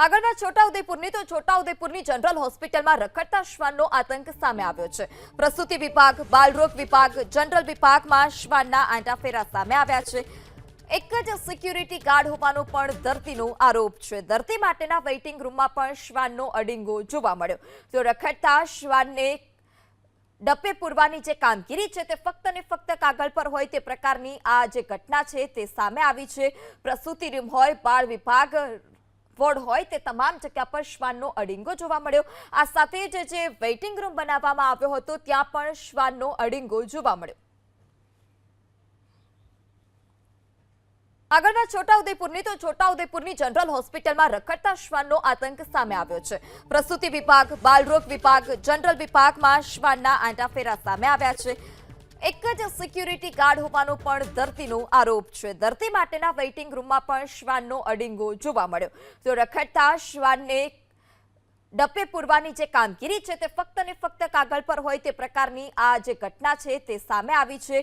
આગળ વાત છોટાઉદેપુરની તો છોટાઉદેપુરની જનરલ હોસ્પિટલમાં રખડતા શ્વાનનો આતંક સામે આવ્યો છે। પ્રસૂતિ વિભાગ, બાલરોગ વિભાગ, જનરલ વિભાગમાં શ્વાનના આંટાફેરા સામે આવ્યા છે। એક જ સિક્યુરિટી ગાર્ડ હોવાનો પણ દર્દીનો આરોપ છે। દર્દી માટેના વેઇટિંગ રૂમમાં પણ શ્વાનનો અડીંગો જોવા મળ્યો। તો રખડતા શ્વાનને ડપ્પે પૂરવાની જે કામગીરી છે તે ફક્ત ને ફક્ત કાગળ પર હોય તે પ્રકારની આ જે ઘટના છે તે સામે આવી છે। પ્રસૂતિ રૂમ હોય, બાળ વિભાગ વોર્ડ હોય તે તમામ જગ્યા પર શ્વાનનો અડીંગો જોવા મળ્યો। આ સાથે જ જે વેઇટિંગ રૂમ બનાવવામાં આવ્યો હતો ત્યાં પણ શ્વાનનો અડીંગો જોવા મળ્યો। આગળ વાત છોટાઉદેપુરની તો છોટાઉદેપુરની જનરલ હોસ્પિટલમાં રખડતા શ્વાનનો આતંક સામે આવ્યો છે। પ્રસૂતિ વિભાગ, બાલરોગ વિભાગ, જનરલ વિભાગમાં શ્વાનના આંટાફેરા સામે આવ્યા છે। એક જ સિક્યુરિટી ગાર્ડ હોવાનો પણ દર્દીનો આરોપ છે। દર્દી માટેના વેઇટિંગ રૂમમાં પણ શ્વાનનો અડીંગો જોવા મળ્યો। તો રખડતા શ્વાનને ડપ્પે પૂરવાની જે કામગીરી છે તે ફક્ત ને ફક્ત કાગળ પર હોય તે પ્રકારની આ જે ઘટના છે તે સામે આવી છે।